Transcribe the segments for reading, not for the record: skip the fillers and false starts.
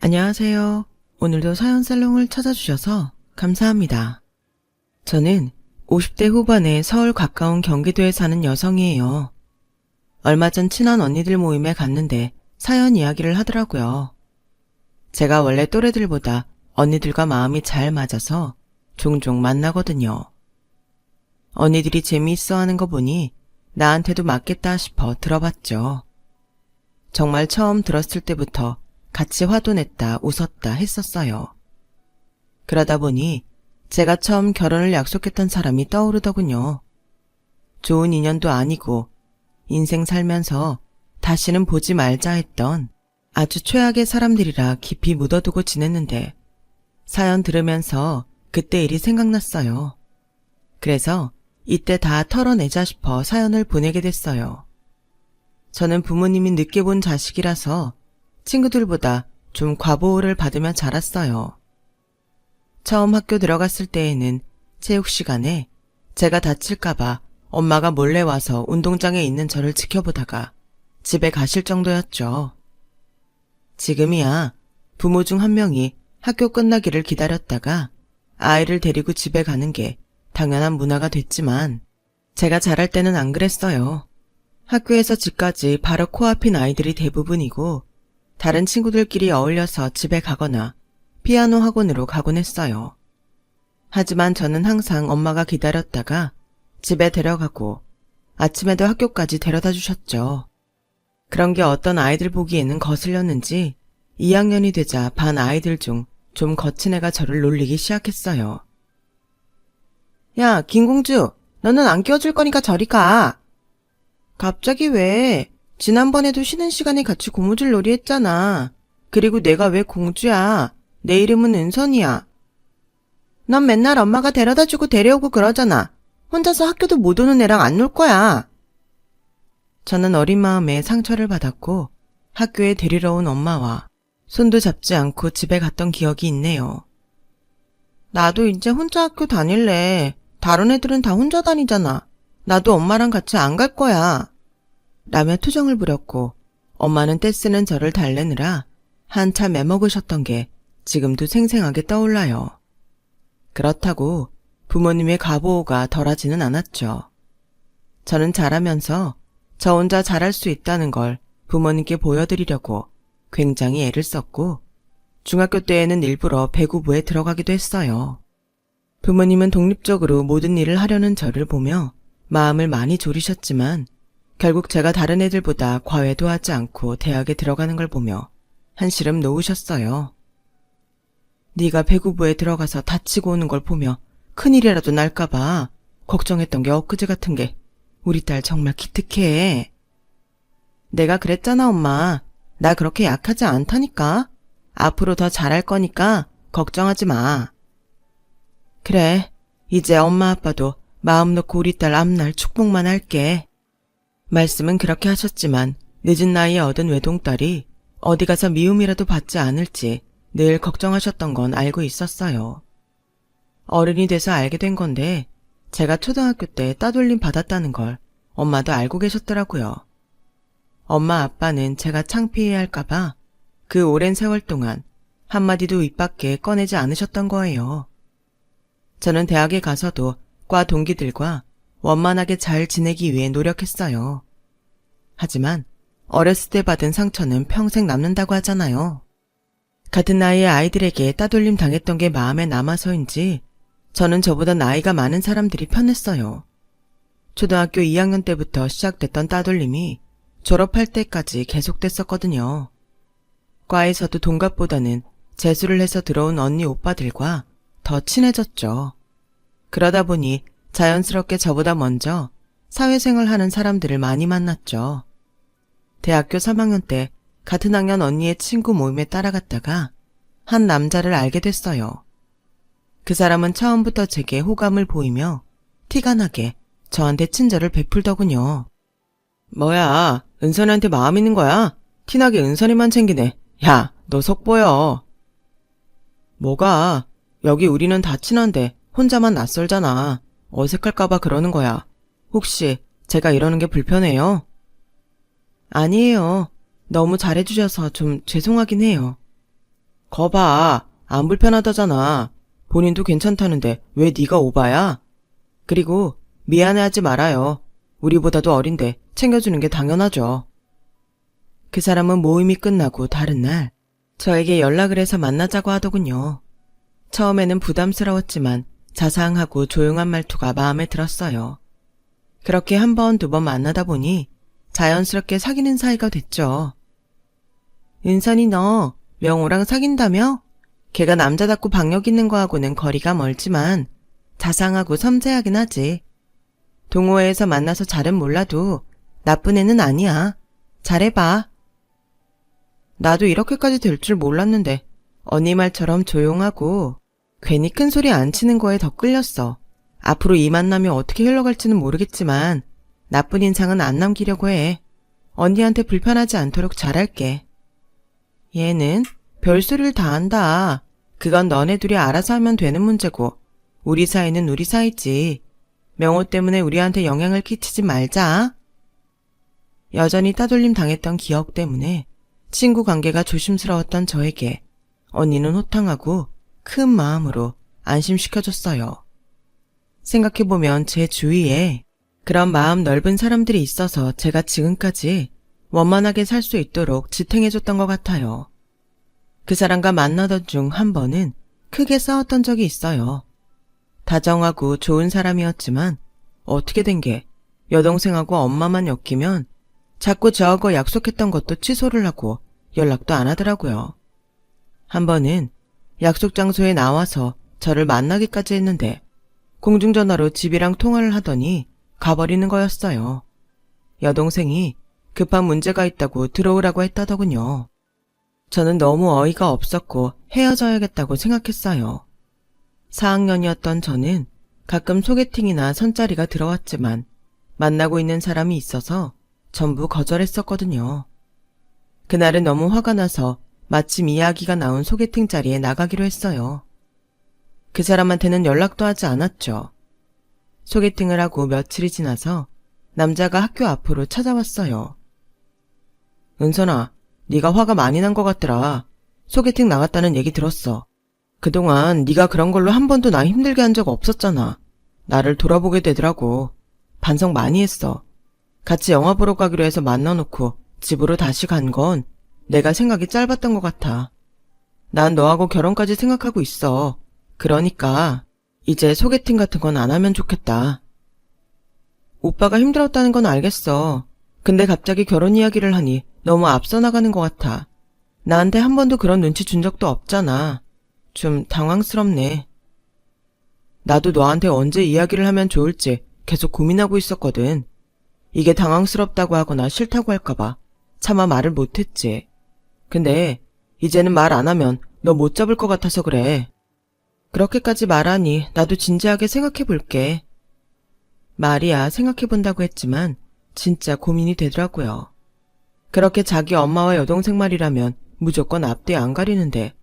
안녕하세요. 오늘도 사연 살롱을 찾아주셔서 감사합니다. 저는 50대 후반에 서울 가까운 경기도에 사는 여성이에요. 얼마 전 친한 언니들 모임에 갔는데 사연 이야기를 하더라고요. 제가 원래 또래들보다 언니들과 마음이 잘 맞아서 종종 만나거든요. 언니들이 재미있어 하는 거 보니 나한테도 맞겠다 싶어 들어봤죠. 정말 처음 들었을 때부터 같이 화도 냈다 웃었다 했었어요. 그러다 보니 제가 처음 결혼을 약속했던 사람이 떠오르더군요. 좋은 인연도 아니고 인생 살면서 다시는 보지 말자 했던 아주 최악의 사람들이라 깊이 묻어두고 지냈는데 사연 들으면서 그때 일이 생각났어요. 그래서 이때 다 털어내자 싶어 사연을 보내게 됐어요. 저는 부모님이 늦게 본 자식이라서 친구들보다 좀 과보호를 받으며 자랐어요. 처음 학교 들어갔을 때에는 체육 시간에 제가 다칠까봐 엄마가 몰래 와서 운동장에 있는 저를 지켜보다가 집에 가실 정도였죠. 지금이야 부모 중 한 명이 학교 끝나기를 기다렸다가 아이를 데리고 집에 가는 게 당연한 문화가 됐지만 제가 자랄 때는 안 그랬어요. 학교에서 집까지 바로 코앞인 아이들이 대부분이고 다른 친구들끼리 어울려서 집에 가거나 피아노 학원으로 가곤 했어요. 하지만 저는 항상 엄마가 기다렸다가 집에 데려가고 아침에도 학교까지 데려다 주셨죠. 그런 게 어떤 아이들 보기에는 거슬렸는지 2학년이 되자 반 아이들 중 좀 거친 애가 저를 놀리기 시작했어요. 야, 김공주, 너는 안 끼워줄 거니까 저리 가. 갑자기 왜? 지난번에도 쉬는 시간에 같이 고무줄 놀이 했잖아. 그리고 내가 왜 공주야? 내 이름은 은선이야. 넌 맨날 엄마가 데려다주고 데려오고 그러잖아. 혼자서 학교도 못 오는 애랑 안 놀 거야. 저는 어린 마음에 상처를 받았고 학교에 데리러 온 엄마와 손도 잡지 않고 집에 갔던 기억이 있네요. 나도 이제 혼자 학교 다닐래. 다른 애들은 다 혼자 다니잖아. 나도 엄마랑 같이 안 갈 거야. 라며 투정을 부렸고 엄마는 떼쓰는 저를 달래느라 한참 애먹으셨던 게 지금도 생생하게 떠올라요. 그렇다고 부모님의 과보호가 덜하지는 않았죠. 저는 자라면서 저 혼자 잘할 수 있다는 걸 부모님께 보여드리려고 굉장히 애를 썼고 중학교 때에는 일부러 배구부에 들어가기도 했어요. 부모님은 독립적으로 모든 일을 하려는 저를 보며 마음을 많이 졸이셨지만 결국 제가 다른 애들보다 과외도 하지 않고 대학에 들어가는 걸 보며 한시름 놓으셨어요. 네가 배구부에 들어가서 다치고 오는 걸 보며 큰일이라도 날까봐 걱정했던 게 엊그제 같은 게 우리 딸 정말 기특해. 내가 그랬잖아 엄마. 나 그렇게 약하지 않다니까. 앞으로 더 잘할 거니까 걱정하지 마. 그래, 이제 엄마 아빠도 마음 놓고 우리 딸 앞날 축복만 할게. 말씀은 그렇게 하셨지만 늦은 나이에 얻은 외동딸이 어디 가서 미움이라도 받지 않을지 늘 걱정하셨던 건 알고 있었어요. 어른이 돼서 알게 된 건데 제가 초등학교 때 따돌림 받았다는 걸 엄마도 알고 계셨더라고요. 엄마 아빠는 제가 창피해야 할까봐 그 오랜 세월 동안 한마디도 입 밖에 꺼내지 않으셨던 거예요. 저는 대학에 가서도 과 동기들과 원만하게 잘 지내기 위해 노력했어요. 하지만 어렸을 때 받은 상처는 평생 남는다고 하잖아요. 같은 나이의 아이들에게 따돌림 당했던 게 마음에 남아서인지 저는 저보다 나이가 많은 사람들이 편했어요. 초등학교 2학년 때부터 시작됐던 따돌림이 졸업할 때까지 계속됐었거든요. 과에서도 동갑보다는 재수를 해서 들어온 언니 오빠들과 더 친해졌죠. 그러다 보니 자연스럽게 저보다 먼저 사회생활 하는 사람들을 많이 만났죠. 대학교 3학년 때 같은 학년 언니의 친구 모임에 따라갔다가 한 남자를 알게 됐어요. 그 사람은 처음부터 제게 호감을 보이며 티가 나게 저한테 친절을 베풀더군요. 뭐야, 은선이한테 마음 있는 거야? 티나게 은선이만 챙기네. 야, 너 속 보여. 뭐가? 여기 우리는 다 친한데 혼자만 낯설잖아. 어색할까봐 그러는 거야. 혹시 제가 이러는 게 불편해요? 아니에요. 너무 잘해주셔서 좀 죄송하긴 해요. 거봐, 안 불편하다잖아. 본인도 괜찮다는데 왜 네가 오바야? 그리고 미안해하지 말아요. 우리보다도 어린데 챙겨주는 게 당연하죠. 그 사람은 모임이 끝나고 다른 날 저에게 연락을 해서 만나자고 하더군요. 처음에는 부담스러웠지만 자상하고 조용한 말투가 마음에 들었어요. 그렇게 한 번, 두 번 만나다 보니 자연스럽게 사귀는 사이가 됐죠. 은선이 너 명호랑 사귄다며? 걔가 남자답고 박력 있는 거하고는 거리가 멀지만 자상하고 섬세하긴 하지. 동호회에서 만나서 잘은 몰라도 나쁜 애는 아니야. 잘해봐. 나도 이렇게까지 될 줄 몰랐는데 언니 말처럼 조용하고 괜히 큰 소리 안 치는 거에 더 끌렸어. 앞으로 이 만남이 어떻게 흘러갈지는 모르겠지만 나쁜 인상은 안 남기려고 해. 언니한테 불편하지 않도록 잘할게. 얘는 별소리를 다 한다. 그건 너네 둘이 알아서 하면 되는 문제고 우리 사이는 우리 사이지. 명호 때문에 우리한테 영향을 끼치지 말자. 여전히 따돌림 당했던 기억 때문에 친구 관계가 조심스러웠던 저에게 언니는 호탕하고 큰 마음으로 안심시켜줬어요. 생각해보면 제 주위에 그런 마음 넓은 사람들이 있어서 제가 지금까지 원만하게 살 수 있도록 지탱해줬던 것 같아요. 그 사람과 만나던 중 한 번은 크게 싸웠던 적이 있어요. 다정하고 좋은 사람이었지만 어떻게 된 게 여동생하고 엄마만 엮이면 자꾸 저하고 약속했던 것도 취소를 하고 연락도 안 하더라고요. 한 번은 약속 장소에 나와서 저를 만나기까지 했는데 공중전화로 집이랑 통화를 하더니 가버리는 거였어요. 여동생이 급한 문제가 있다고 들어오라고 했다더군요. 저는 너무 어이가 없었고 헤어져야겠다고 생각했어요. 4학년이었던 저는 가끔 소개팅이나 선짜리가 들어왔지만 만나고 있는 사람이 있어서 전부 거절했었거든요. 그날은 너무 화가 나서 마침 이야기가 나온 소개팅 자리에 나가기로 했어요. 그 사람한테는 연락도 하지 않았죠. 소개팅을 하고 며칠이 지나서 남자가 학교 앞으로 찾아왔어요. 은선아, 네가 화가 많이 난 것 같더라. 소개팅 나갔다는 얘기 들었어. 그동안 네가 그런 걸로 한 번도 나 힘들게 한 적 없었잖아. 나를 돌아보게 되더라고. 반성 많이 했어. 같이 영화 보러 가기로 해서 만나놓고 집으로 다시 간 건 내가 생각이 짧았던 것 같아. 난 너하고 결혼까지 생각하고 있어. 그러니까 이제 소개팅 같은 건 안 하면 좋겠다. 오빠가 힘들었다는 건 알겠어. 근데 갑자기 결혼 이야기를 하니 너무 앞서 나가는 것 같아. 나한테 한 번도 그런 눈치 준 적도 없잖아. 좀 당황스럽네. 나도 너한테 언제 이야기를 하면 좋을지 계속 고민하고 있었거든. 이게 당황스럽다고 하거나 싫다고 할까봐 차마 말을 못했지. 근데 이제는 말 안 하면 너 못 잡을 것 같아서 그래. 그렇게까지 말하니 나도 진지하게 생각해 볼게. 말이야 생각해본다고 했지만 진짜 고민이 되더라고요. 그렇게 자기 엄마와 여동생 말이라면 무조건 앞뒤 안 가리는데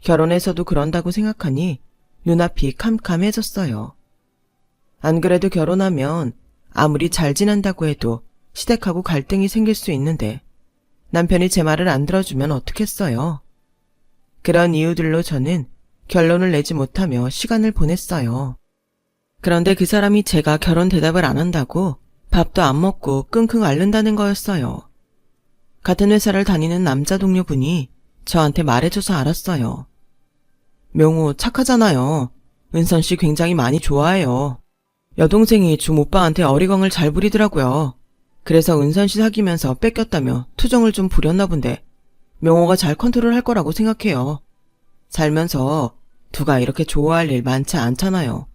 결혼해서도 그런다고 생각하니 눈앞이 캄캄해졌어요. 안 그래도 결혼하면 아무리 잘 지낸다고 해도 시댁하고 갈등이 생길 수 있는데 남편이 제 말을 안 들어주면 어떡했어요. 그런 이유들로 저는 결론을 내지 못하며 시간을 보냈어요. 그런데 그 사람이 제가 결혼 대답을 안 한다고 밥도 안 먹고 끙끙 앓는다는 거였어요. 같은 회사를 다니는 남자 동료분이 저한테 말해줘서 알았어요. 명호 착하잖아요. 은선 씨 굉장히 많이 좋아해요. 여동생이 좀 오빠한테 어리광을 잘 부리더라고요. 그래서 은선 씨 사귀면서 뺏겼다며 투정을 좀 부렸나 본데 명호가 잘 컨트롤할 거라고 생각해요. 살면서 두가 이렇게 좋아할 일 많지 않잖아요.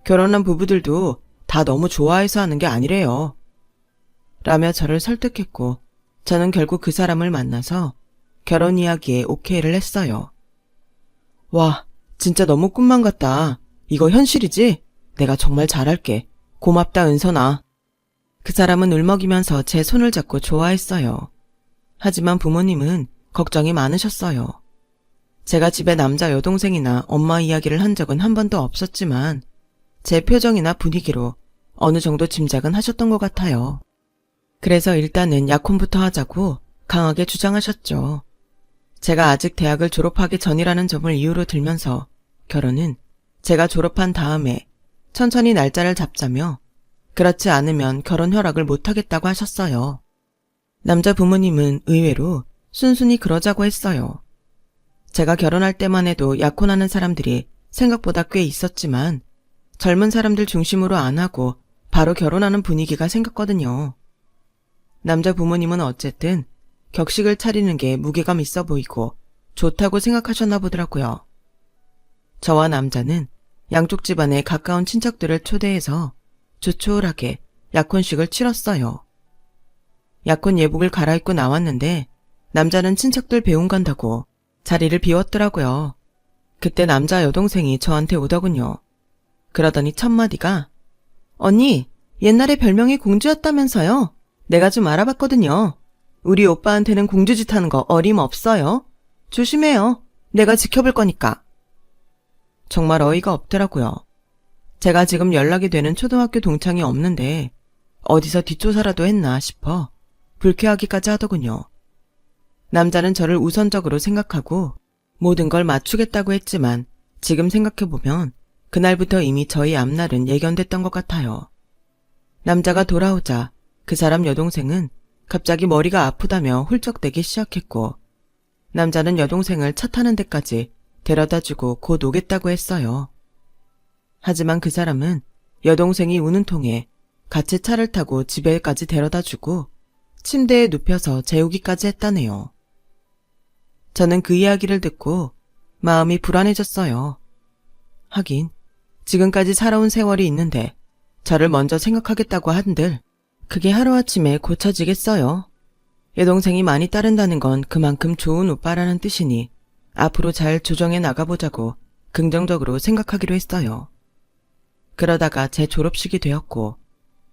결혼한 부부들도 다 너무 좋아해서 하는 게 아니래요. 라며 저를 설득했고 저는 결국 그 사람을 만나서 결혼 이야기에 오케이를 했어요. 와, 진짜 너무 꿈만 같다. 이거 현실이지? 내가 정말 잘할게. 고맙다, 은선아. 그 사람은 울먹이면서 제 손을 잡고 좋아했어요. 하지만 부모님은 걱정이 많으셨어요. 제가 집에 남자 여동생이나 엄마 이야기를 한 적은 한 번도 없었지만 제 표정이나 분위기로 어느 정도 짐작은 하셨던 것 같아요. 그래서 일단은 약혼부터 하자고 강하게 주장하셨죠. 제가 아직 대학을 졸업하기 전이라는 점을 이유로 들면서 결혼은 제가 졸업한 다음에 천천히 날짜를 잡자며 그렇지 않으면 결혼 허락을 못하겠다고 하셨어요. 남자 부모님은 의외로 순순히 그러자고 했어요. 제가 결혼할 때만 해도 약혼하는 사람들이 생각보다 꽤 있었지만 젊은 사람들 중심으로 안 하고 바로 결혼하는 분위기가 생겼거든요. 남자 부모님은 어쨌든 격식을 차리는 게 무게감 있어 보이고 좋다고 생각하셨나 보더라고요. 저와 남자는 양쪽 집안의 가까운 친척들을 초대해서 조촐하게 약혼식을 치렀어요. 약혼 예복을 갈아입고 나왔는데 남자는 친척들 배웅 간다고 자리를 비웠더라고요. 그때 남자 여동생이 저한테 오더군요. 그러더니 첫마디가 언니, 옛날에 별명이 공주였다면서요? 내가 좀 알아봤거든요. 우리 오빠한테는 공주짓 하는 거 어림없어요. 조심해요. 내가 지켜볼 거니까. 정말 어이가 없더라고요. 제가 지금 연락이 되는 초등학교 동창이 없는데 어디서 뒷조사라도 했나 싶어 불쾌하기까지 하더군요. 남자는 저를 우선적으로 생각하고 모든 걸 맞추겠다고 했지만 지금 생각해보면 그날부터 이미 저희 앞날은 예견됐던 것 같아요. 남자가 돌아오자 그 사람 여동생은 갑자기 머리가 아프다며 훌쩍대기 시작했고 남자는 여동생을 차 타는 데까지 데려다주고 곧 오겠다고 했어요. 하지만 그 사람은 여동생이 우는 통에 같이 차를 타고 집에까지 데려다주고 침대에 눕혀서 재우기까지 했다네요. 저는 그 이야기를 듣고 마음이 불안해졌어요. 하긴 지금까지 살아온 세월이 있는데 저를 먼저 생각하겠다고 한들 그게 하루아침에 고쳐지겠어요. 여동생이 많이 따른다는 건 그만큼 좋은 오빠라는 뜻이니 앞으로 잘 조정해 나가보자고 긍정적으로 생각하기로 했어요. 그러다가 제 졸업식이 되었고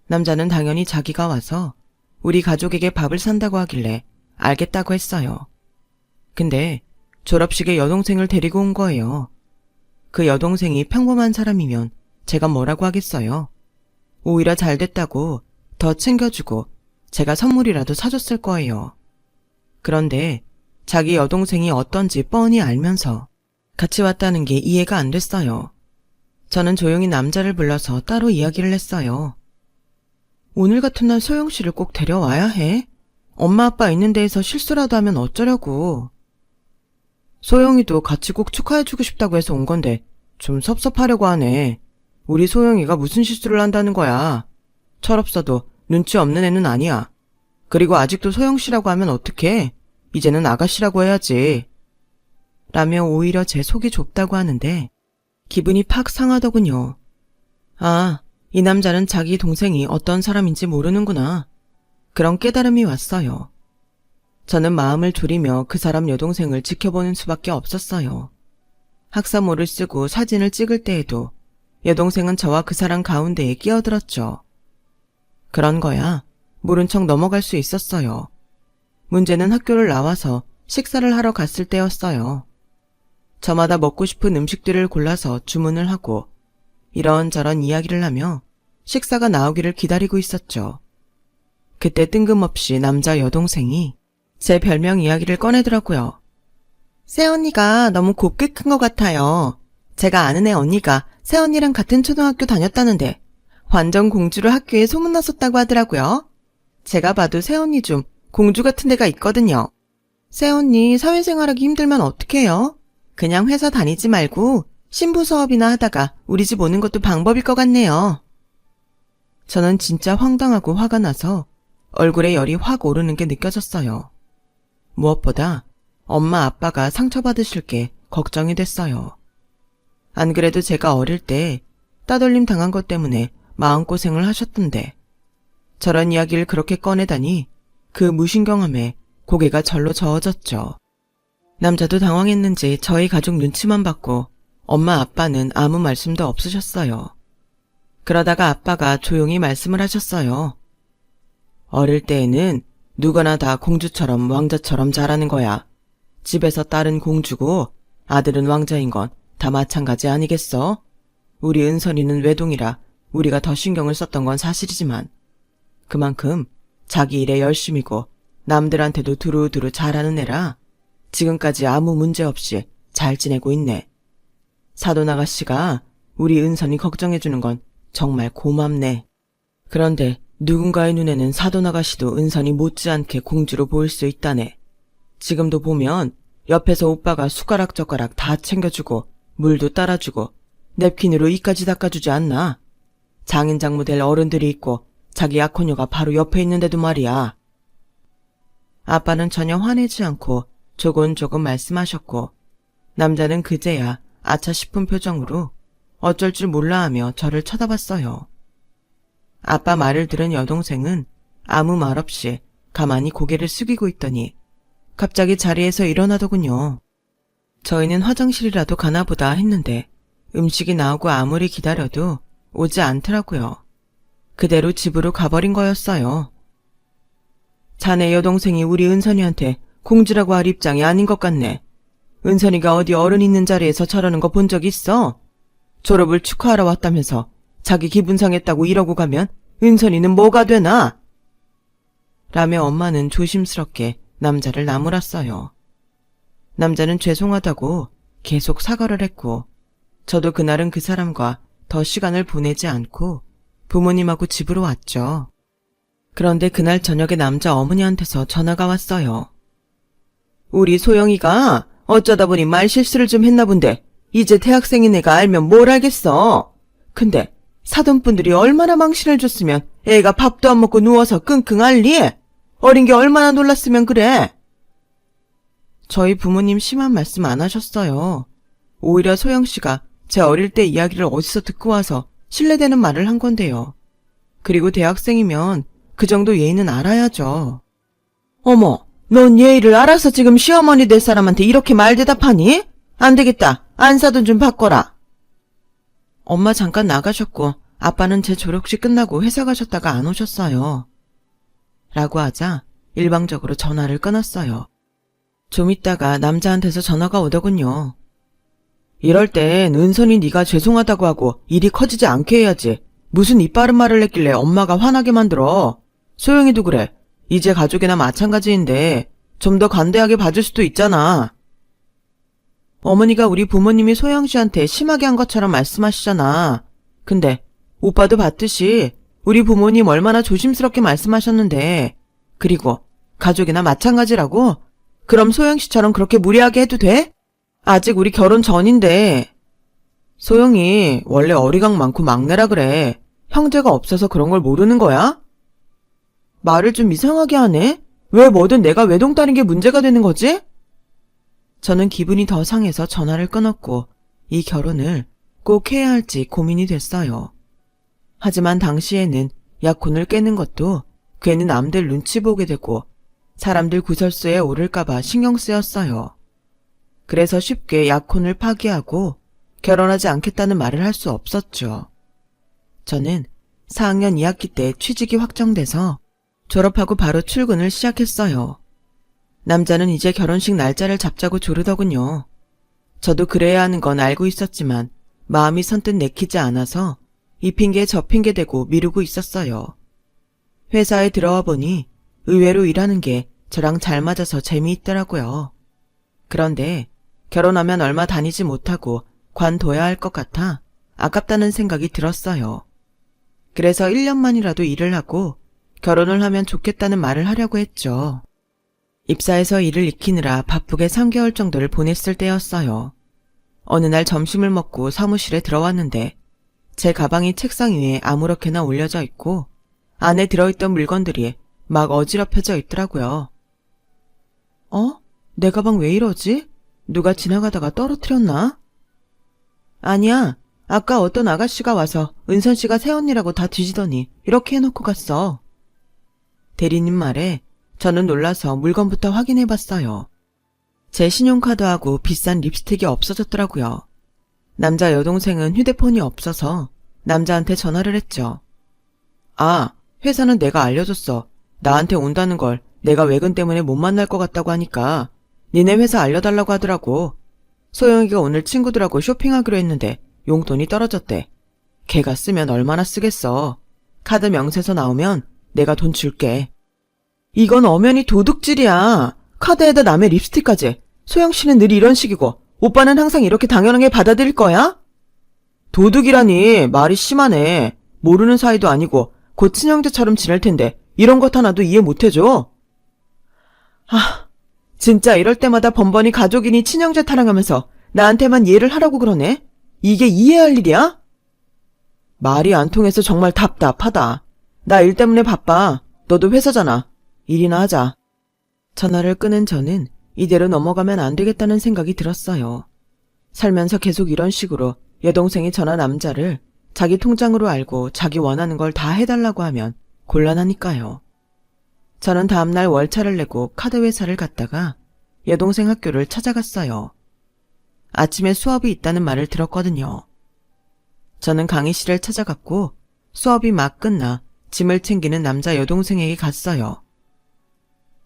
남자는 당연히 자기가 와서 우리 가족에게 밥을 산다고 하길래 알겠다고 했어요. 근데 졸업식에 여동생을 데리고 온 거예요. 그 여동생이 평범한 사람이면 제가 뭐라고 하겠어요. 오히려 잘 됐다고 더 챙겨주고 제가 선물이라도 사줬을 거예요. 그런데 자기 여동생이 어떤지 뻔히 알면서 같이 왔다는 게 이해가 안 됐어요. 저는 조용히 남자를 불러서 따로 이야기를 했어요. 오늘 같은 날 소영 씨를 꼭 데려와야 해? 엄마 아빠 있는 데에서 실수라도 하면 어쩌려고. 소영이도 같이 꼭 축하해주고 싶다고 해서 온 건데 좀 섭섭하려고 하네. 우리 소영이가 무슨 실수를 한다는 거야. 철없어도 눈치 없는 애는 아니야. 그리고 아직도 소영 씨라고 하면 어떡해. 이제는 아가씨라고 해야지. 라며 오히려 제 속이 좁다고 하는데 기분이 팍 상하더군요. 아, 이 남자는 자기 동생이 어떤 사람인지 모르는구나. 그런 깨달음이 왔어요. 저는 마음을 졸이며 그 사람 여동생을 지켜보는 수밖에 없었어요. 학사모를 쓰고 사진을 찍을 때에도 여동생은 저와 그 사람 가운데에 끼어들었죠. 그런 거야 모른 척 넘어갈 수 있었어요. 문제는 학교를 나와서 식사를 하러 갔을 때였어요. 저마다 먹고 싶은 음식들을 골라서 주문을 하고 이런저런 이야기를 하며 식사가 나오기를 기다리고 있었죠. 그때 뜬금없이 남자 여동생이 제 별명 이야기를 꺼내더라고요. 새언니가 너무 곱게 큰 것 같아요. 제가 아는 애 언니가 새언니랑 같은 초등학교 다녔다는데 완전 공주로 학교에 소문났었다고 하더라고요. 제가 봐도 새언니 좀 공주 같은 데가 있거든요. 새언니 사회생활하기 힘들면 어떡해요? 그냥 회사 다니지 말고 신부 사업이나 하다가 우리 집 오는 것도 방법일 것 같네요. 저는 진짜 황당하고 화가 나서 얼굴에 열이 확 오르는 게 느껴졌어요. 무엇보다 엄마 아빠가 상처받으실 게 걱정이 됐어요. 안 그래도 제가 어릴 때 따돌림 당한 것 때문에 마음고생을 하셨던데 저런 이야기를 그렇게 꺼내다니 그 무신경함에 고개가 절로 저어졌죠. 남자도 당황했는지 저희 가족 눈치만 봤고 엄마 아빠는 아무 말씀도 없으셨어요. 그러다가 아빠가 조용히 말씀을 하셨어요. 어릴 때에는 누구나 다 공주처럼 왕자처럼 자라는 거야. 집에서 딸은 공주고 아들은 왕자인 건 다 마찬가지 아니겠어? 우리 은선이는 외동이라 우리가 더 신경을 썼던 건 사실이지만 그만큼 자기 일에 열심이고 남들한테도 두루두루 잘하는 애라 지금까지 아무 문제 없이 잘 지내고 있네. 사돈 아가씨가 우리 은선이 걱정해주는 건 정말 고맙네. 그런데 누군가의 눈에는 사돈 아가씨도 은선이 못지않게 공주로 보일 수 있다네. 지금도 보면 옆에서 오빠가 숟가락젓가락 다 챙겨주고 물도 따라주고 냅킨으로 이까지 닦아주지 않나? 장인장모 될 어른들이 있고 자기 약혼녀가 바로 옆에 있는데도 말이야. 아빠는 전혀 화내지 않고 조곤조곤 말씀하셨고 남자는 그제야 아차 싶은 표정으로 어쩔 줄 몰라 하며 저를 쳐다봤어요. 아빠 말을 들은 여동생은 아무 말 없이 가만히 고개를 숙이고 있더니 갑자기 자리에서 일어나더군요. 저희는 화장실이라도 가나보다 했는데 음식이 나오고 아무리 기다려도 오지 않더라고요. 그대로 집으로 가버린 거였어요. 자네 여동생이 우리 은선이한테 공주라고 할 입장이 아닌 것 같네. 은선이가 어디 어른 있는 자리에서 저러는 거 본 적 있어? 졸업을 축하하러 왔다면서 자기 기분 상했다고 이러고 가면 은선이는 뭐가 되나? 라며 엄마는 조심스럽게 남자를 나무랐어요. 남자는 죄송하다고 계속 사과를 했고 저도 그날은 그 사람과 더 시간을 보내지 않고 부모님하고 집으로 왔죠. 그런데 그날 저녁에 남자 어머니한테서 전화가 왔어요. 우리 소영이가 어쩌다 보니 말실수를 좀 했나 본데 이제 대학생인 애가 알면 뭘 알겠어. 근데 사돈분들이 얼마나 망신을 줬으면 애가 밥도 안 먹고 누워서 끙끙 앓리? 어린 게 얼마나 놀랐으면 그래. 저희 부모님 심한 말씀 안 하셨어요. 오히려 소영씨가 제 어릴 때 이야기를 어디서 듣고 와서 신뢰되는 말을 한 건데요. 그리고 대학생이면 그 정도 예의는 알아야죠. 어머, 넌 예의를 알아서 지금 시어머니 될 사람한테 이렇게 말 대답하니? 안 되겠다. 안사돈 좀 바꿔라. 엄마 잠깐 나가셨고 아빠는 제 졸업식 끝나고 회사 가셨다가 안 오셨어요. 라고 하자 일방적으로 전화를 끊었어요. 좀 있다가 남자한테서 전화가 오더군요. 이럴 땐 은선이 네가 죄송하다고 하고 일이 커지지 않게 해야지. 무슨 이빠른 말을 했길래 엄마가 화나게 만들어. 소영이도 그래. 이제 가족이나 마찬가지인데 좀 더 관대하게 봐줄 수도 있잖아. 어머니가 우리 부모님이 소영 씨한테 심하게 한 것처럼 말씀하시잖아. 근데 오빠도 봤듯이 우리 부모님 얼마나 조심스럽게 말씀하셨는데 그리고 가족이나 마찬가지라고? 그럼 소영 씨처럼 그렇게 무리하게 해도 돼? 아직 우리 결혼 전인데. 소영이 원래 어리광 많고 막내라 그래. 형제가 없어서 그런 걸 모르는 거야? 말을 좀 이상하게 하네? 왜 뭐든 내가 외동딸인 게 문제가 되는 거지? 저는 기분이 더 상해서 전화를 끊었고 이 결혼을 꼭 해야 할지 고민이 됐어요. 하지만 당시에는 약혼을 깨는 것도 괜히 남들 눈치 보게 되고 사람들 구설수에 오를까봐 신경 쓰였어요. 그래서 쉽게 약혼을 파기하고 결혼하지 않겠다는 말을 할 수 없었죠. 저는 4학년 2학기 때 취직이 확정돼서 졸업하고 바로 출근을 시작했어요. 남자는 이제 결혼식 날짜를 잡자고 조르더군요. 저도 그래야 하는 건 알고 있었지만 마음이 선뜻 내키지 않아서 이 핑계 저 핑계 대고 미루고 있었어요. 회사에 들어와 보니 의외로 일하는 게 저랑 잘 맞아서 재미있더라고요. 그런데 결혼하면 얼마 다니지 못하고 관둬야 할 것 같아 아깝다는 생각이 들었어요. 그래서 1년만이라도 일을 하고 결혼을 하면 좋겠다는 말을 하려고 했죠. 입사해서 일을 익히느라 바쁘게 3개월 정도를 보냈을 때였어요. 어느 날 점심을 먹고 사무실에 들어왔는데 제 가방이 책상 위에 아무렇게나 올려져 있고 안에 들어있던 물건들이 막 어지럽혀져 있더라고요. 내 가방 왜 이러지? 누가 지나가다가 떨어뜨렸나? 아니야. 아까 어떤 아가씨가 와서 은선 씨가 새언니라고 다 뒤지더니 이렇게 해놓고 갔어. 대리님 말에 저는 놀라서 물건부터 확인해봤어요. 제 신용카드하고 비싼 립스틱이 없어졌더라고요. 남자 여동생은 휴대폰이 없어서 남자한테 전화를 했죠. 아, 회사는 내가 알려줬어. 나한테 온다는 걸 내가 외근 때문에 못 만날 것 같다고 하니까 니네 회사 알려달라고 하더라고. 소영이가 오늘 친구들하고 쇼핑하기로 했는데 용돈이 떨어졌대. 걔가 쓰면 얼마나 쓰겠어. 카드 명세서 나오면 내가 돈 줄게. 이건 엄연히 도둑질이야. 카드에다 남의 립스틱까지. 소영 씨는 늘 이런 식이고 오빠는 항상 이렇게 당연하게 받아들일 거야? 도둑이라니 말이 심하네. 모르는 사이도 아니고 곧 친형제처럼 지낼 텐데 이런 것 하나도 이해 못해줘? 진짜 이럴 때마다 번번이 가족이니 친형제 타령하면서 나한테만 이해를 하라고 그러네? 이게 이해할 일이야? 말이 안 통해서 정말 답답하다. 나 일 때문에 바빠. 너도 회사잖아. 일이나 하자. 전화를 끊은 저는 이대로 넘어가면 안 되겠다는 생각이 들었어요. 살면서 계속 이런 식으로 여동생이 전화 남자를 자기 통장으로 알고 자기 원하는 걸 다 해달라고 하면 곤란하니까요. 저는 다음날 월차를 내고 카드 회사를 갔다가 여동생 학교를 찾아갔어요. 아침에 수업이 있다는 말을 들었거든요. 저는 강의실을 찾아갔고 수업이 막 끝나 짐을 챙기는 남자 여동생에게 갔어요.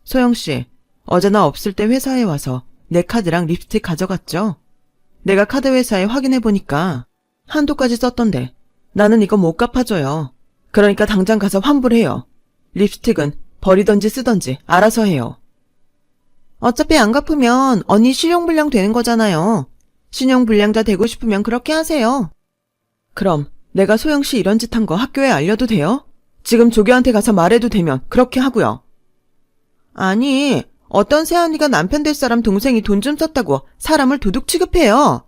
소영씨, 어제 나 없을 때 회사에 와서 내 카드랑 립스틱 가져갔죠? 내가 카드 회사에 확인해보니까 한도까지 썼던데 나는 이거 못 갚아줘요. 그러니까 당장 가서 환불해요. 립스틱은 버리던지 쓰던지 알아서 해요. 어차피 안 갚으면 언니 신용불량 되는 거잖아요. 신용불량자 되고 싶으면 그렇게 하세요. 그럼 내가 소영씨 이런 짓 한 거 학교에 알려도 돼요? 지금 조교한테 가서 말해도 되면 그렇게 하고요. 아니, 어떤 새언니가 남편 될 사람 동생이 돈 좀 썼다고 사람을 도둑 취급해요.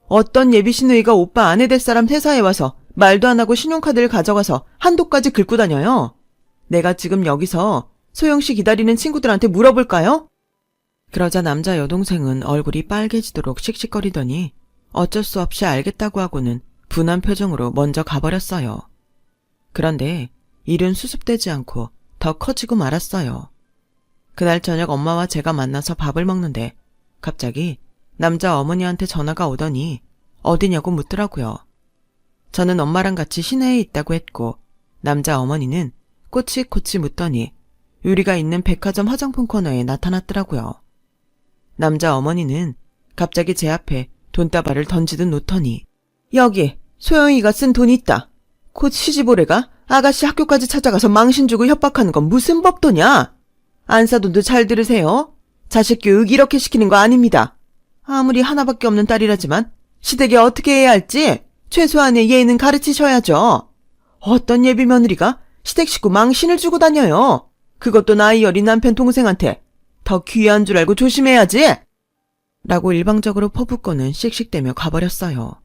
어떤 예비시누이가 오빠 아내 될 사람 회사에 와서 말도 안 하고 신용카드를 가져가서 한도까지 긁고 다녀요. 내가 지금 여기서 소영씨 기다리는 친구들한테 물어볼까요? 그러자 남자 여동생은 얼굴이 빨개지도록 씩씩거리더니 어쩔 수 없이 알겠다고 하고는 분한 표정으로 먼저 가버렸어요. 그런데 일은 수습되지 않고 더 커지고 말았어요. 그날 저녁 엄마와 제가 만나서 밥을 먹는데 갑자기 남자 어머니한테 전화가 오더니 어디냐고 묻더라고요. 저는 엄마랑 같이 시내에 있다고 했고 남자 어머니는 꼬치꼬치 묻더니 우리가 있는 백화점 화장품 코너에 나타났더라고요. 남자 어머니는 갑자기 제 앞에 돈다발을 던지듯 놓더니 여기 소영이가 쓴 돈 있다. 곧 시집오래가 아가씨 학교까지 찾아가서 망신 주고 협박하는 건 무슨 법도냐? 안사돈도 잘 들으세요. 자식 교육 이렇게 시키는 거 아닙니다. 아무리 하나밖에 없는 딸이라지만 시댁에 어떻게 해야 할지 최소한의 예의는 가르치셔야죠. 어떤 예비 며느리가 시댁 식구 망신을 주고 다녀요. 그것도 나이 어린 남편 동생한테. 더 귀한 줄 알고 조심해야지. 라고 일방적으로 퍼붓고는 씩씩대며 가버렸어요.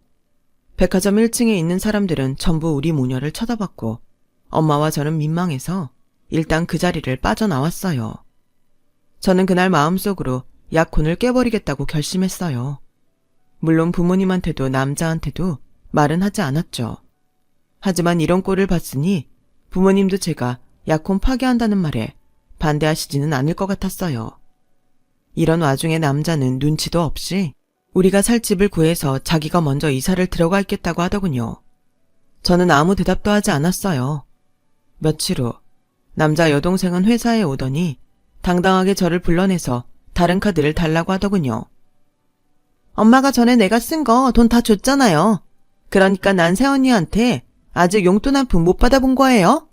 백화점 1층에 있는 사람들은 전부 우리 모녀를 쳐다봤고 엄마와 저는 민망해서 일단 그 자리를 빠져나왔어요. 저는 그날 마음속으로 약혼을 깨버리겠다고 결심했어요. 물론 부모님한테도 남자한테도 말은 하지 않았죠. 하지만 이런 꼴을 봤으니 부모님도 제가 약혼 파기한다는 말에 반대하시지는 않을 것 같았어요. 이런 와중에 남자는 눈치도 없이 우리가 살 집을 구해서 자기가 먼저 이사를 들어가 있겠다고 하더군요. 저는 아무 대답도 하지 않았어요. 며칠 후 남자 여동생은 회사에 오더니 당당하게 저를 불러내서 다른 카드를 달라고 하더군요. 엄마가 전에 내가 쓴 거 돈 다 줬잖아요. 그러니까 난 새언니한테 아직 용돈 한 푼 못 받아본 거예요.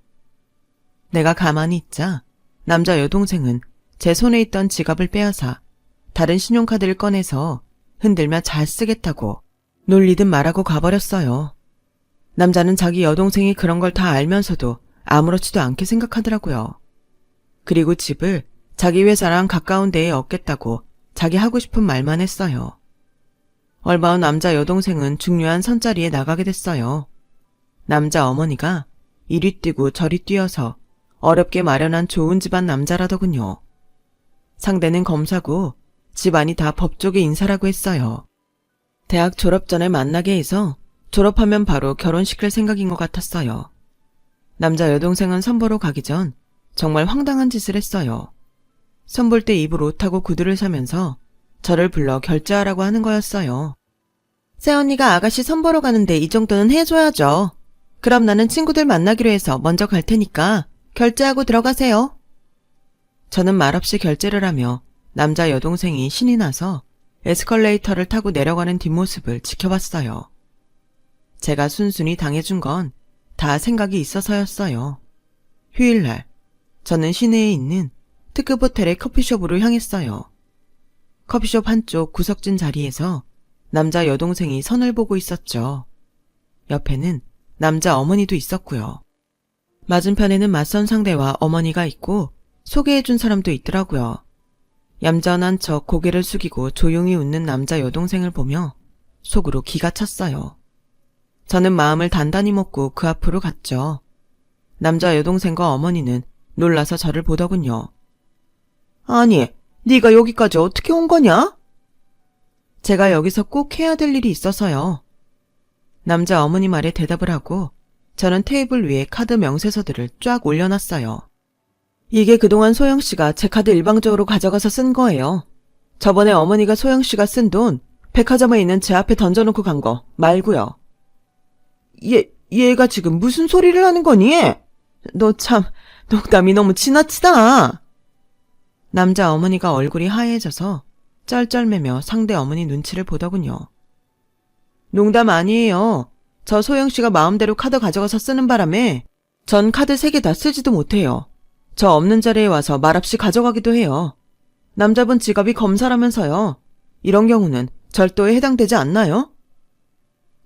내가 가만히 있자 남자 여동생은 제 손에 있던 지갑을 빼앗아 다른 신용카드를 꺼내서 흔들며 잘 쓰겠다고 놀리듯 말하고 가버렸어요. 남자는 자기 여동생이 그런 걸 다 알면서도 아무렇지도 않게 생각하더라고요. 그리고 집을 자기 회사랑 가까운 데에 얻겠다고 자기 하고 싶은 말만 했어요. 얼마 후 남자 여동생은 중요한 선자리에 나가게 됐어요. 남자 어머니가 이리 뛰고 저리 뛰어서 어렵게 마련한 좋은 집안 남자라더군요. 상대는 검사고 집안이 다 법조계 인사라고 했어요. 대학 졸업 전에 만나게 해서 졸업하면 바로 결혼시킬 생각인 것 같았어요. 남자 여동생은 선보러 가기 전 정말 황당한 짓을 했어요. 선볼 때 입을 옷하고 구두를 사면서 저를 불러 결제하라고 하는 거였어요. 새언니가 아가씨 선보러 가는데 이 정도는 해줘야죠. 그럼 나는 친구들 만나기로 해서 먼저 갈 테니까 결제하고 들어가세요. 저는 말없이 결제를 하며 남자 여동생이 신이 나서 에스컬레이터를 타고 내려가는 뒷모습을 지켜봤어요. 제가 순순히 당해준 건 다 생각이 있어서였어요. 휴일날 저는 시내에 있는 특급 호텔의 커피숍으로 향했어요. 커피숍 한쪽 구석진 자리에서 남자 여동생이 선을 보고 있었죠. 옆에는 남자 어머니도 있었고요. 맞은편에는 맞선 상대와 어머니가 있고 소개해준 사람도 있더라고요. 얌전한 척 고개를 숙이고 조용히 웃는 남자 여동생을 보며 속으로 기가 찼어요. 저는 마음을 단단히 먹고 그 앞으로 갔죠. 남자 여동생과 어머니는 놀라서 저를 보더군요. 아니, 네가 여기까지 어떻게 온 거냐? 제가 여기서 꼭 해야 될 일이 있어서요. 남자 어머니 말에 대답을 하고 저는 테이블 위에 카드 명세서들을 쫙 올려놨어요. 이게 그동안 소영씨가 제 카드 일방적으로 가져가서 쓴 거예요. 저번에 어머니가 소영씨가 쓴 돈 백화점에 있는 제 앞에 던져놓고 간 거 말고요. 얘가 지금 무슨 소리를 하는 거니? 너 참 농담이 너무 지나치다. 남자 어머니가 얼굴이 하얘져서 쩔쩔매며 상대 어머니 눈치를 보더군요. 농담 아니에요. 저 소영씨가 마음대로 카드 가져가서 쓰는 바람에 전 카드 3개 다 쓰지도 못해요. 저 없는 자리에 와서 말없이 가져가기도 해요. 남자분 직업이 검사라면서요. 이런 경우는 절도에 해당되지 않나요?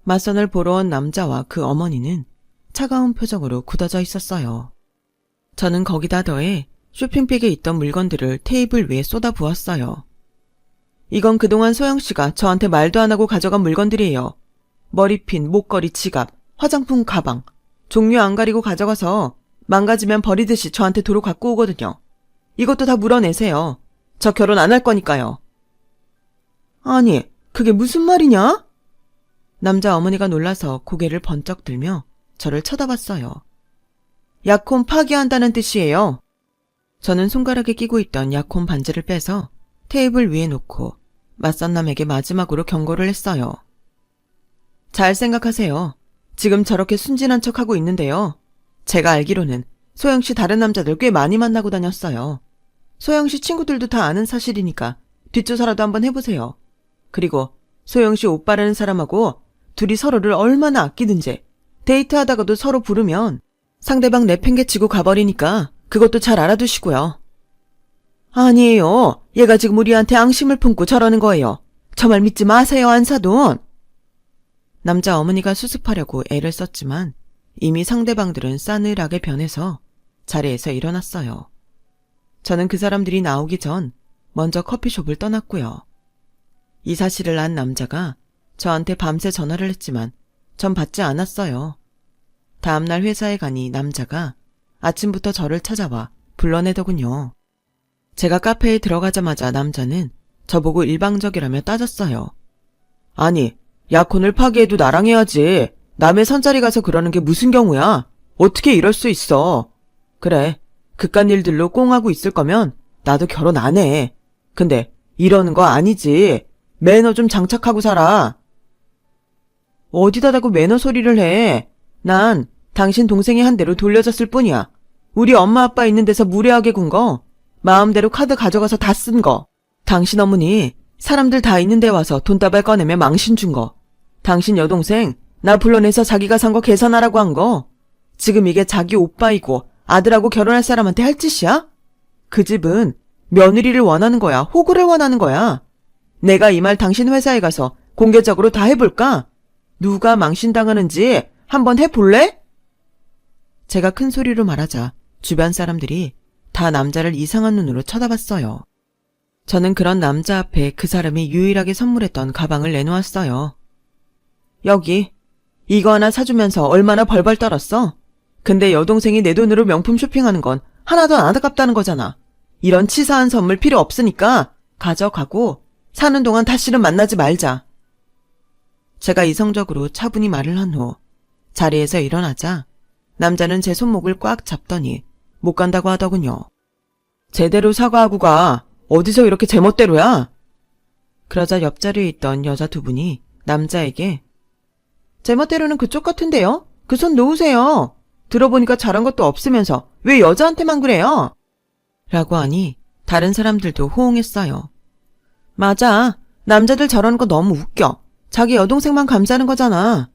맞선을 보러 온 남자와 그 어머니는 차가운 표정으로 굳어져 있었어요. 저는 거기다 더해 쇼핑백에 있던 물건들을 테이블 위에 쏟아부었어요. 이건 그동안 소영씨가 저한테 말도 안 하고 가져간 물건들이에요. 머리핀, 목걸이, 지갑, 화장품, 가방. 종류 안 가리고 가져가서 망가지면 버리듯이 저한테 도로 갖고 오거든요. 이것도 다 물어내세요. 저 결혼 안 할 거니까요. 아니, 그게 무슨 말이냐? 남자 어머니가 놀라서 고개를 번쩍 들며 저를 쳐다봤어요. 약혼 파기한다는 뜻이에요. 저는 손가락에 끼고 있던 약혼 반지를 빼서 테이블 위에 놓고 맞선 남에게 마지막으로 경고를 했어요. 잘 생각하세요. 지금 저렇게 순진한 척하고 있는데요. 제가 알기로는 소영씨 다른 남자들 꽤 많이 만나고 다녔어요. 소영씨 친구들도 다 아는 사실이니까 뒷조사라도 한번 해보세요. 그리고 소영씨 오빠라는 사람하고 둘이 서로를 얼마나 아끼든지 데이트하다가도 서로 부르면 상대방 내팽개치고 가버리니까 그것도 잘 알아두시고요. 아니에요. 얘가 지금 우리한테 앙심을 품고 저러는 거예요. 저 말 믿지 마세요, 안사돈. 남자 어머니가 수습하려고 애를 썼지만 이미 상대방들은 싸늘하게 변해서 자리에서 일어났어요. 저는 그 사람들이 나오기 전 먼저 커피숍을 떠났고요. 이 사실을 안 남자가 저한테 밤새 전화를 했지만 전 받지 않았어요. 다음날 회사에 가니 남자가 아침부터 저를 찾아와 불러내더군요. 제가 카페에 들어가자마자 남자는 저보고 일방적이라며 따졌어요. 아니, 약혼을 파기해도 나랑 해야지. 남의 선자리 가서 그러는 게 무슨 경우야? 어떻게 이럴 수 있어? 그래, 그깟 일들로 꽁하고 있을 거면 나도 결혼 안 해. 근데 이러는 거 아니지. 매너 좀 장착하고 살아. 어디다 대고 매너 소리를 해. 난 당신 동생이 한 대로 돌려줬을 뿐이야. 우리 엄마 아빠 있는 데서 무례하게 군 거, 마음대로 카드 가져가서 다 쓴 거, 당신 어머니 사람들 다 있는 데 와서 돈다발 꺼내며 망신 준 거, 당신 여동생 나 불러내서 자기가 산 거 계산하라고 한 거, 지금 이게 자기 오빠이고 아들하고 결혼할 사람한테 할 짓이야? 그 집은 며느리를 원하는 거야, 호구를 원하는 거야. 내가 이 말 당신 회사에 가서 공개적으로 다 해볼까? 누가 망신당하는지 한번 해볼래? 제가 큰 소리로 말하자 주변 사람들이 다 남자를 이상한 눈으로 쳐다봤어요. 저는 그런 남자 앞에 그 사람이 유일하게 선물했던 가방을 내놓았어요. 여기, 이거 하나 사주면서 얼마나 벌벌 떨었어? 근데 여동생이 내 돈으로 명품 쇼핑하는 건 하나도 안 아깝다는 거잖아. 이런 치사한 선물 필요 없으니까 가져가고 사는 동안 다시는 만나지 말자. 제가 이성적으로 차분히 말을 한 후 자리에서 일어나자 남자는 제 손목을 꽉 잡더니 못 간다고 하더군요. 제대로 사과하고 가. 어디서 이렇게 제멋대로야? 그러자 옆자리에 있던 여자 두 분이 남자에게 제멋대로는 그쪽 같은데요? 그 손 놓으세요. 들어보니까 잘한 것도 없으면서 왜 여자한테만 그래요? 라고 하니 다른 사람들도 호응했어요. 맞아. 남자들 저러는 거 너무 웃겨. 자기 여동생만 감싸는 거잖아.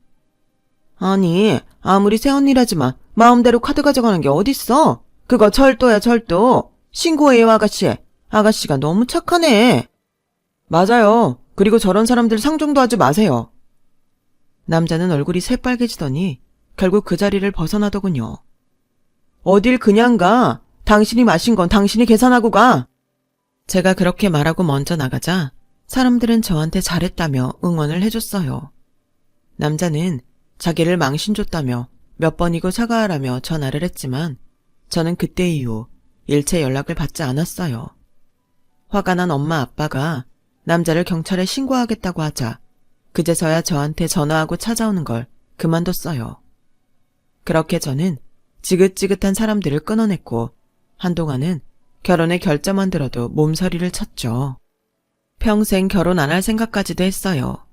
아니, 아무리 새언니라지만 마음대로 카드 가져가는 게 어딨어? 그거 절도야, 절도. 신고해요, 아가씨. 아가씨가 너무 착하네. 맞아요. 그리고 저런 사람들 상종도 하지 마세요. 남자는 얼굴이 새빨개지더니 결국 그 자리를 벗어나더군요. 어딜 그냥 가. 당신이 마신 건 당신이 계산하고 가. 제가 그렇게 말하고 먼저 나가자 사람들은 저한테 잘했다며 응원을 해줬어요. 남자는 자기를 망신줬다며 몇 번이고 사과하라며 전화를 했지만 저는 그때 이후 일체 연락을 받지 않았어요. 화가 난 엄마 아빠가 남자를 경찰에 신고하겠다고 하자 그제서야 저한테 전화하고 찾아오는 걸 그만뒀어요. 그렇게 저는 지긋지긋한 사람들을 끊어냈고 한동안은 결혼에 결점만 들어도 몸서리를 쳤죠. 평생 결혼 안 할 생각까지도 했어요.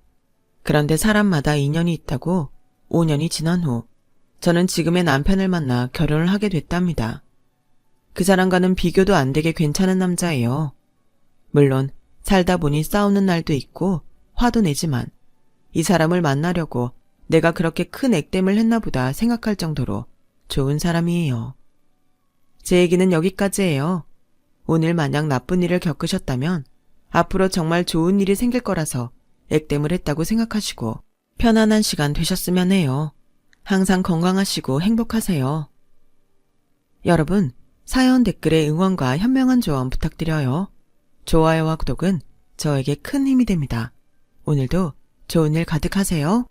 그런데 사람마다 인연이 있다고 5년이 지난 후 저는 지금의 남편을 만나 결혼을 하게 됐답니다. 그 사람과는 비교도 안 되게 괜찮은 남자예요. 물론 살다 보니 싸우는 날도 있고 화도 내지만 이 사람을 만나려고 내가 그렇게 큰 액땜을 했나 보다 생각할 정도로 좋은 사람이에요. 제 얘기는 여기까지예요. 오늘 만약 나쁜 일을 겪으셨다면 앞으로 정말 좋은 일이 생길 거라서 액땜을 했다고 생각하시고 편안한 시간 되셨으면 해요. 항상 건강하시고 행복하세요. 여러분, 사연 댓글에 응원과 현명한 조언 부탁드려요. 좋아요와 구독은 저에게 큰 힘이 됩니다. 오늘도 좋은 일 가득하세요.